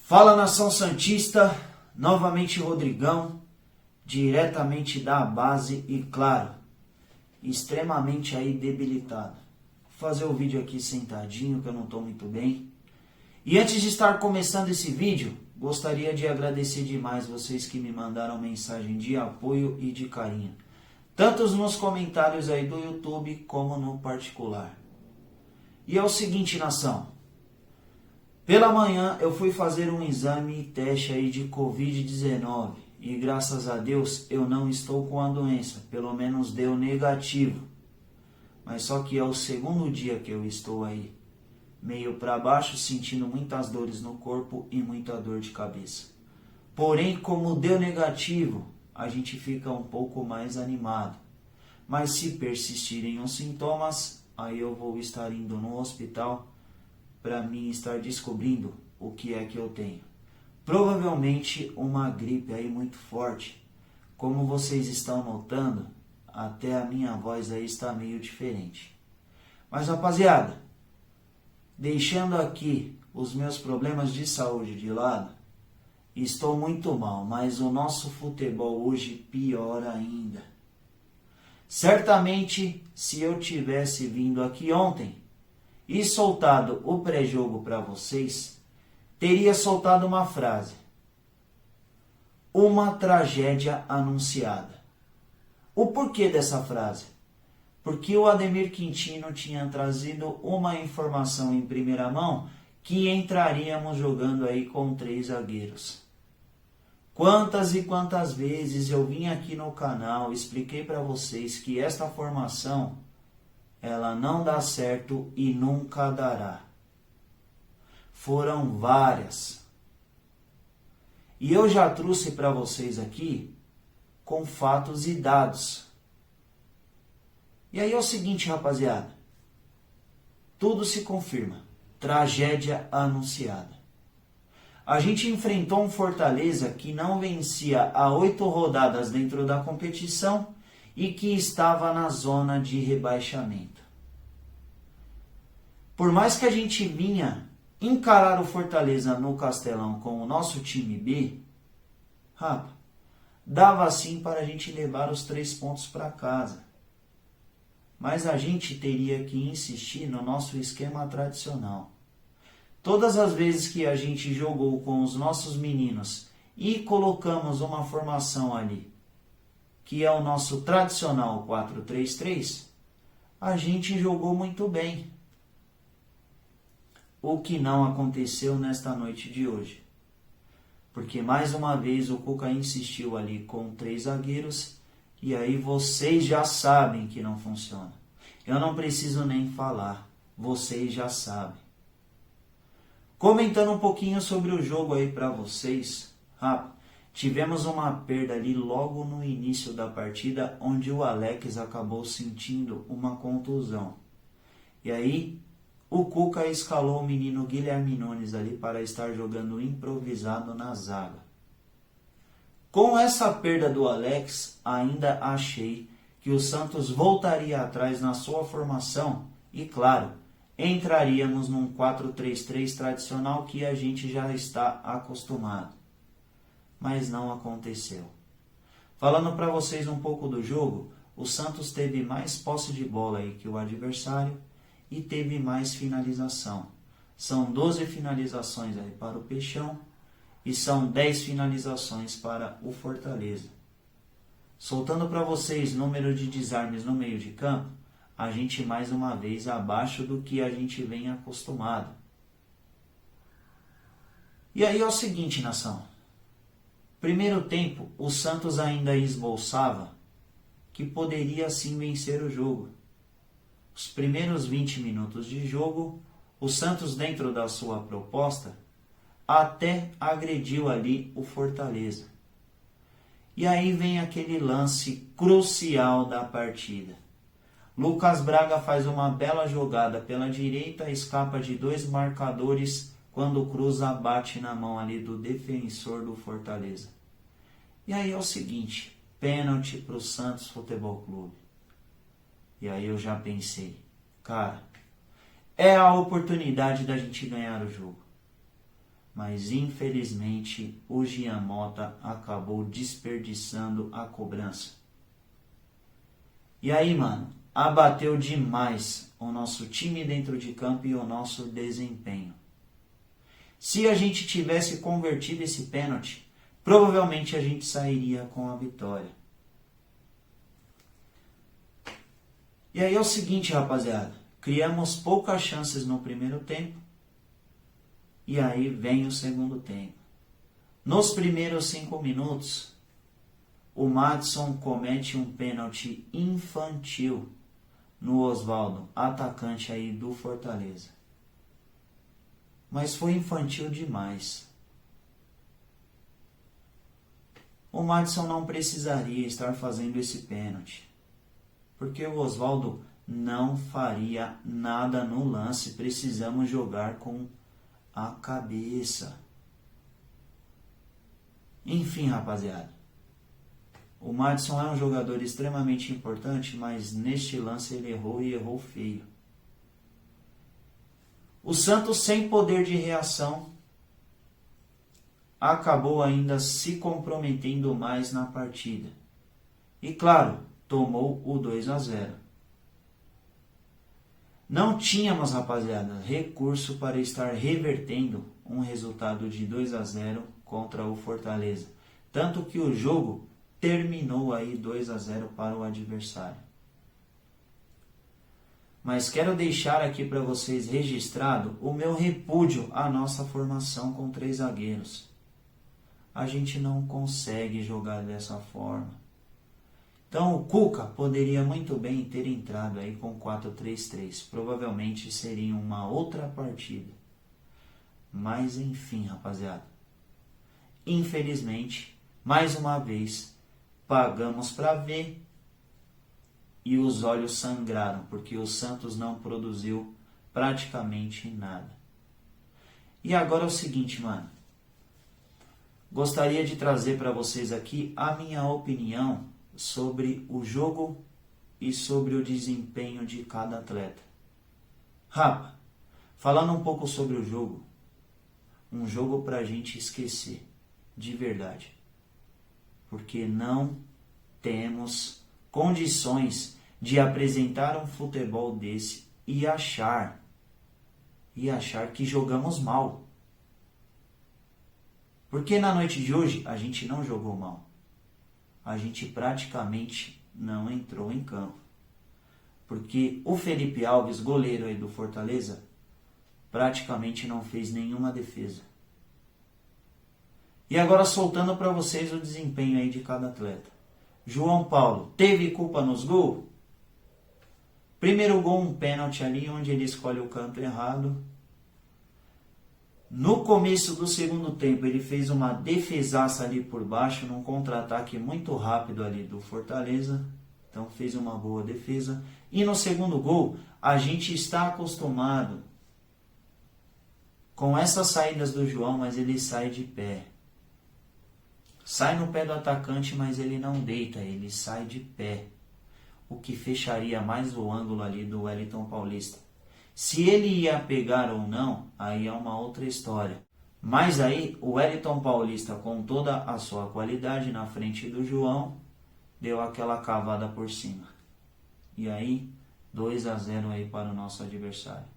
Fala, nação santista, novamente Rodrigão, diretamente da base e claro, extremamente aí debilitado. Vou fazer o vídeo aqui sentadinho, que eu não estou muito bem. E antes de estar começando esse vídeo, gostaria de agradecer demais vocês que me mandaram mensagem de apoio e de carinho, tanto nos comentários aí do YouTube como no particular. E é o seguinte, nação. Pela manhã eu fui fazer um exame e teste aí de Covid-19 e graças a Deus eu não estou com a doença, pelo menos deu negativo. Mas só que é o segundo dia que eu estou aí, meio para baixo, sentindo muitas dores no corpo e muita dor de cabeça. Porém, como deu negativo, a gente fica um pouco mais animado. Mas se persistirem os sintomas, aí eu vou estar indo no hospital para mim estar descobrindo o que é que eu tenho. Provavelmente uma gripe aí muito forte. Como vocês estão notando, até a minha voz aí está meio diferente. Mas rapaziada, deixando aqui os meus problemas de saúde de lado, estou muito mal, mas o nosso futebol hoje pior ainda. Certamente, se eu tivesse vindo aqui ontem e soltado o pré-jogo para vocês, teria soltado uma frase: uma tragédia anunciada. O porquê dessa frase? Porque o Ademir Quintino tinha trazido uma informação em primeira mão que entraríamos jogando aí com 3 zagueiros. Quantas e quantas vezes eu vim aqui no canal, expliquei para vocês que esta formação ela não dá certo e nunca dará. Foram várias. E eu já trouxe para vocês aqui com fatos e dados. E aí é o seguinte, rapaziada. Tudo se confirma. Tragédia anunciada. A gente enfrentou um Fortaleza que não vencia há 8 rodadas dentro da competição e que estava na zona de rebaixamento. Por mais que a gente vinha encarar o Fortaleza no Castelão com o nosso time B, dava sim para a gente levar os 3 pontos para casa. Mas a gente teria que insistir no nosso esquema tradicional. Todas as vezes que a gente jogou com os nossos meninos e colocamos uma formação ali, que é o nosso tradicional 4-3-3, a gente jogou muito bem. O que não aconteceu nesta noite de hoje. Porque mais uma vez o Cuca insistiu ali com 3 zagueiros e aí vocês já sabem que não funciona. Eu não preciso nem falar, vocês já sabem. Comentando um pouquinho sobre o jogo aí para vocês, tivemos uma perda ali logo no início da partida, onde o Alex acabou sentindo uma contusão. E aí, o Cuca escalou o menino Guilherme Nunes ali para estar jogando improvisado na zaga. Com essa perda do Alex, ainda achei que o Santos voltaria atrás na sua formação e, claro, entraríamos num 4-3-3 tradicional que a gente já está acostumado. Mas não aconteceu. Falando para vocês um pouco do jogo, o Santos teve mais posse de bola aí que o adversário e teve mais finalização. São 12 finalizações aí para o Peixão e são 10 finalizações para o Fortaleza. Soltando para vocês número de desarmes no meio de campo, a gente mais uma vez abaixo do que a gente vem acostumado. E aí é o seguinte, nação. Primeiro tempo, o Santos ainda esboçava que poderia sim vencer o jogo. Os primeiros 20 minutos de jogo, o Santos, dentro da sua proposta, até agrediu ali o Fortaleza. E aí vem aquele lance crucial da partida. Lucas Braga faz uma bela jogada pela direita, escapa de 2 marcadores quando o Cruza bate na mão ali do defensor do Fortaleza. E aí é o seguinte, pênalti para o Santos Futebol Clube. E aí eu já pensei, cara, é a oportunidade da gente ganhar o jogo. mas infelizmente o Jean Mota acabou desperdiçando a cobrança. E aí, mano, abateu demais o nosso time dentro de campo e o nosso desempenho. Se a gente tivesse convertido esse pênalti, provavelmente a gente sairia com a vitória. E aí é o seguinte, rapaziada, criamos poucas chances no primeiro tempo, e aí vem o segundo tempo. Nos primeiros 5 minutos, o Madison comete um pênalti infantil no Osvaldo, atacante aí do Fortaleza. Mas foi infantil demais. O Madison não precisaria estar fazendo esse pênalti, porque o Osvaldo não faria nada no lance. Precisamos jogar com a cabeça. Enfim, rapaziada, o Madison é um jogador extremamente importante, mas neste lance ele errou e errou feio. O Santos, sem poder de reação, acabou ainda se comprometendo mais na partida. E claro, tomou o 2-0. Não tínhamos, rapaziada, recurso para estar revertendo um resultado de 2-0 contra o Fortaleza. Tanto que o jogo terminou aí 2-0 para o adversário. Mas quero deixar aqui para vocês registrado o meu repúdio à nossa formação com 3 zagueiros. A gente não consegue jogar dessa forma. Então o Cuca poderia muito bem ter entrado aí com 4-3-3. Provavelmente seria uma outra partida. Mas enfim, rapaziada. Infelizmente, mais uma vez, pagamos para ver e os olhos sangraram, porque o Santos não produziu praticamente nada. E agora é o seguinte, mano. Gostaria de trazer para vocês aqui a minha opinião sobre o jogo e sobre o desempenho de cada atleta. Rapa, falando um pouco sobre o jogo, um jogo para a gente esquecer, de verdade. Porque não temos condições de apresentar um futebol desse e achar que jogamos mal. Porque na noite de hoje a gente não jogou mal. A gente praticamente não entrou em campo. Porque o Felipe Alves, goleiro aí do Fortaleza, praticamente não fez nenhuma defesa. E agora soltando para vocês o desempenho aí de cada atleta. João Paulo, teve culpa nos gols? Primeiro gol, um pênalti ali, onde ele escolhe o canto errado. No começo do segundo tempo, ele fez uma defesaça ali por baixo, num contra-ataque muito rápido ali do Fortaleza. Então fez uma boa defesa. E no segundo gol, a gente está acostumado com essas saídas do João, mas ele sai de pé. Sai no pé do atacante, mas ele não deita, ele sai de pé. O que fecharia mais o ângulo ali do Wellington Paulista. Se ele ia pegar ou não, aí é uma outra história. Mas aí o Wellington Paulista, com toda a sua qualidade na frente do João, deu aquela cavada por cima. E aí, 2-0 aí para o nosso adversário.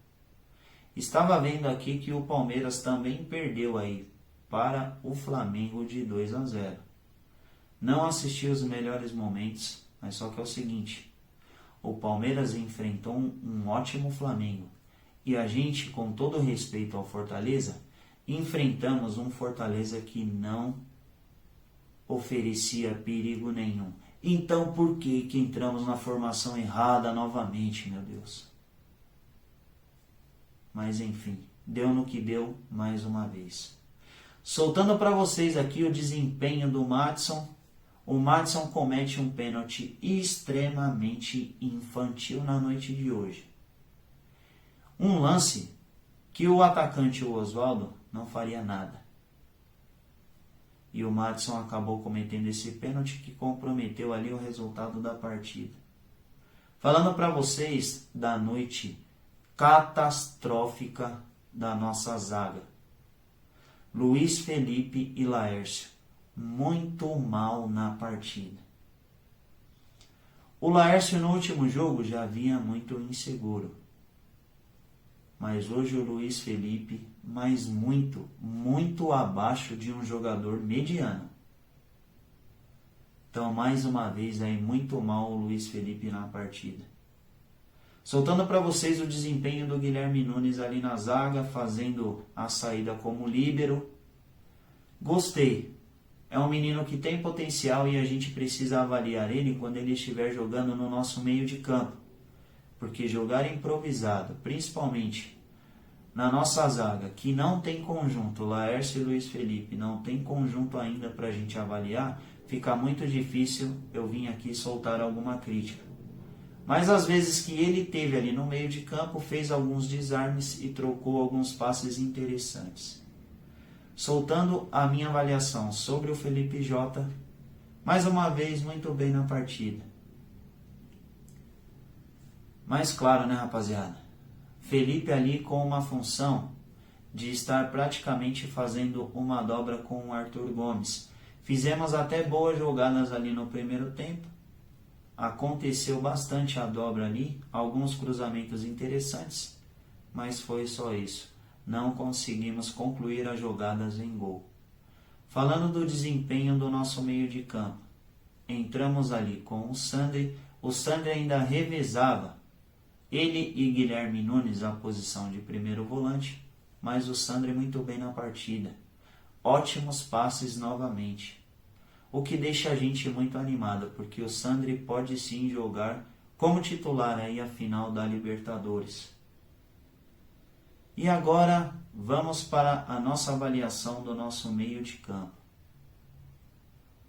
Estava vendo aqui que o Palmeiras também perdeu aí para o Flamengo de 2-0. Não assisti os melhores momentos, mas só que é o seguinte, o Palmeiras enfrentou um ótimo Flamengo e a gente, com todo respeito ao Fortaleza, enfrentamos um Fortaleza que não oferecia perigo nenhum. Então por que entramos na formação errada novamente, meu Deus? Mas enfim, deu no que deu mais uma vez. Soltando para vocês aqui o desempenho do Madison. O Madison comete um pênalti extremamente infantil na noite de hoje. Um lance que o atacante, o Osvaldo, não faria nada. E o Madison acabou cometendo esse pênalti que comprometeu ali o resultado da partida. Falando para vocês da noite catastrófica da nossa zaga. Luiz Felipe e Laércio, muito mal na partida. O Laércio no último jogo já vinha muito inseguro. Mas hoje o Luiz Felipe, mas muito abaixo de um jogador mediano. Então, mais uma vez, aí muito mal o Luiz Felipe na partida. Soltando para vocês o desempenho do Guilherme Nunes ali na zaga, fazendo a saída como líbero. Gostei. É um menino que tem potencial e a gente precisa avaliar ele quando ele estiver jogando no nosso meio de campo. Porque jogar improvisado, principalmente na nossa zaga, que não tem conjunto, Laércio e Luiz Felipe, não tem conjunto ainda para a gente avaliar, fica muito difícil eu vir aqui soltar alguma crítica. Mas às vezes que ele teve ali no meio de campo, fez alguns desarmes e trocou alguns passes interessantes. Soltando a minha avaliação sobre o Felipe Jota, mais uma vez muito bem na partida. Mas claro, né, rapaziada? Felipe ali com uma função de estar praticamente fazendo uma dobra com o Arthur Gomes. Fizemos até boas jogadas ali no primeiro tempo. Aconteceu bastante a dobra ali, alguns cruzamentos interessantes, mas foi só isso. Não conseguimos concluir as jogadas em gol. Falando do desempenho do nosso meio de campo, entramos ali com o Sandri ainda revezava, ele e Guilherme Nunes a posição de primeiro volante, mas o Sandri muito bem na partida. Ótimos passes novamente. O que deixa a gente muito animado, porque o Sandri pode sim jogar como titular aí a final da Libertadores. E agora vamos para a nossa avaliação do nosso meio de campo.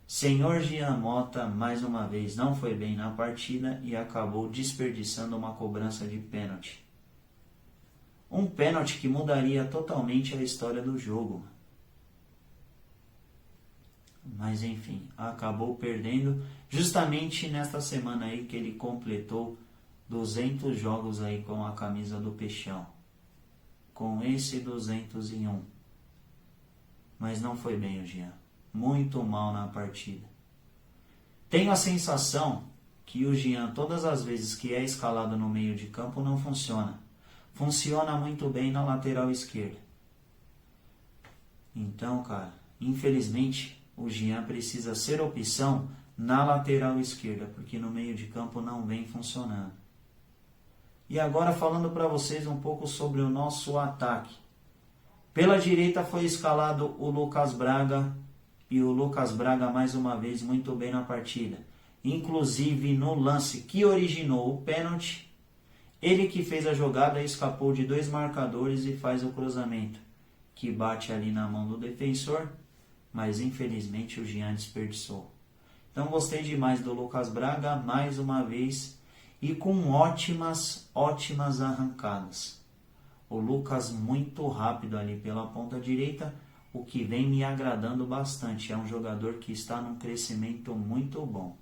Senhor Jean Mota mais uma vez não foi bem na partida e acabou desperdiçando uma cobrança de pênalti. Um pênalti que mudaria totalmente a história do jogo. Mas enfim, acabou perdendo justamente nesta semana aí que ele completou 200 jogos aí com a camisa do Peixão. Com esse 201. Mas não foi bem o Jean. Muito mal na partida. Tenho a sensação que o Jean, todas as vezes que é escalado no meio de campo, não funciona. Funciona muito bem na lateral esquerda. Então, cara, infelizmente, o Jean precisa ser opção na lateral esquerda, porque no meio de campo não vem funcionando. E agora falando para vocês um pouco sobre o nosso ataque. Pela direita foi escalado o Lucas Braga, e o Lucas Braga mais uma vez muito bem na partida. Inclusive no lance que originou o pênalti, ele que fez a jogada escapou de 2 marcadores e faz o cruzamento, que bate ali na mão do defensor, mas infelizmente o Jean desperdiçou. Então gostei demais do Lucas Braga mais uma vez e com ótimas arrancadas. O Lucas muito rápido ali pela ponta direita, o que vem me agradando bastante. É um jogador que está num crescimento muito bom.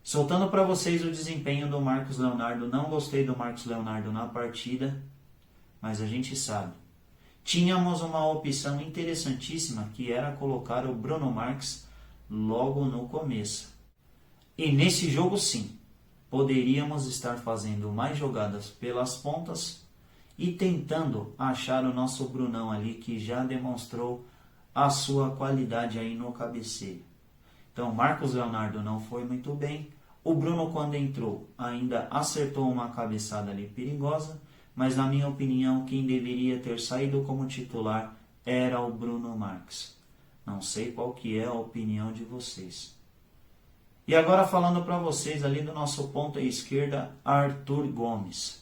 Soltando para vocês o desempenho do Marcos Leonardo. Não gostei do Marcos Leonardo na partida, mas a gente sabe. Tínhamos uma opção interessantíssima que era colocar o Bruno Marques logo no começo. E nesse jogo sim, poderíamos estar fazendo mais jogadas pelas pontas e tentando achar o nosso Brunão ali, que já demonstrou a sua qualidade aí no cabeceio. Então, Marcos Leonardo não foi muito bem. O Bruno, quando entrou, ainda acertou uma cabeçada ali perigosa, mas na minha opinião, quem deveria ter saído como titular era o Bruno Marques. Não sei qual que é a opinião de vocês. E agora falando para vocês ali do nosso ponta esquerda, Arthur Gomes.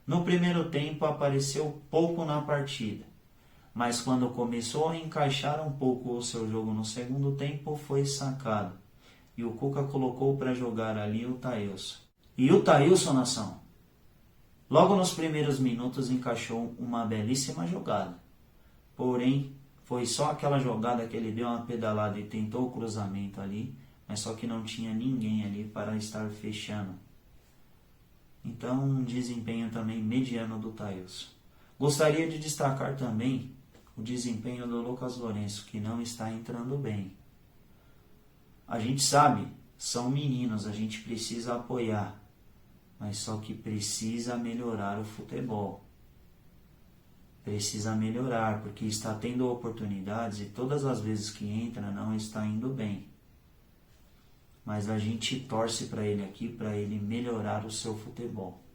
No primeiro tempo apareceu pouco na partida, mas quando começou a encaixar um pouco o seu jogo no segundo tempo, foi sacado. E o Cuca colocou para jogar ali o Thailson. E o Thailson, nação, logo nos primeiros minutos encaixou uma belíssima jogada. Porém, foi só aquela jogada que ele deu uma pedalada e tentou o cruzamento ali, mas só que não tinha ninguém ali para estar fechando. Então, um desempenho também mediano do Thailson. Gostaria de destacar também o desempenho do Lucas Lourenço, que não está entrando bem. A gente sabe, são meninos, a gente precisa apoiar, mas só que precisa melhorar o futebol. Precisa melhorar, porque está tendo oportunidades e todas as vezes que entra não está indo bem. Mas a gente torce para ele aqui, para ele melhorar o seu futebol.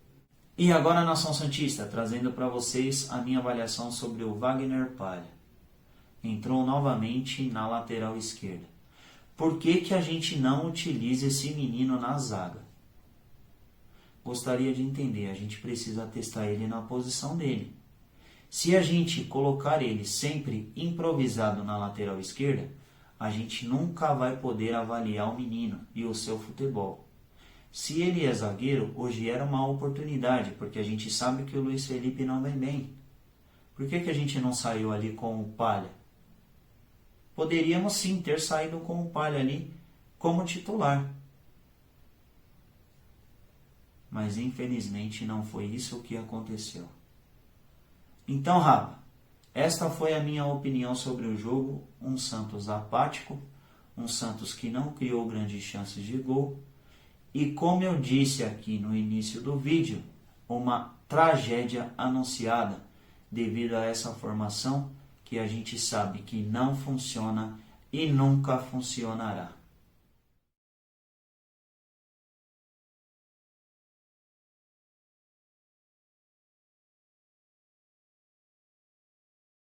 E agora, Nação Santista, trazendo para vocês a minha avaliação sobre o Wagner Palha. Entrou novamente na lateral esquerda. Por que a gente não utiliza esse menino na zaga? Gostaria de entender, a gente precisa testar ele na posição dele. Se a gente colocar ele sempre improvisado na lateral esquerda, a gente nunca vai poder avaliar o menino e o seu futebol. Se ele é zagueiro, hoje era uma oportunidade, porque a gente sabe que o Luiz Felipe não vem bem. Por que a gente não saiu ali com o Palha? Poderíamos sim ter saído com o Palha ali como titular. Mas infelizmente não foi isso o que aconteceu. Então, Rafa, esta foi a minha opinião sobre o jogo. Um Santos apático, um Santos que não criou grandes chances de gol. E como eu disse aqui no início do vídeo, uma tragédia anunciada devido a essa formação que a gente sabe que não funciona e nunca funcionará.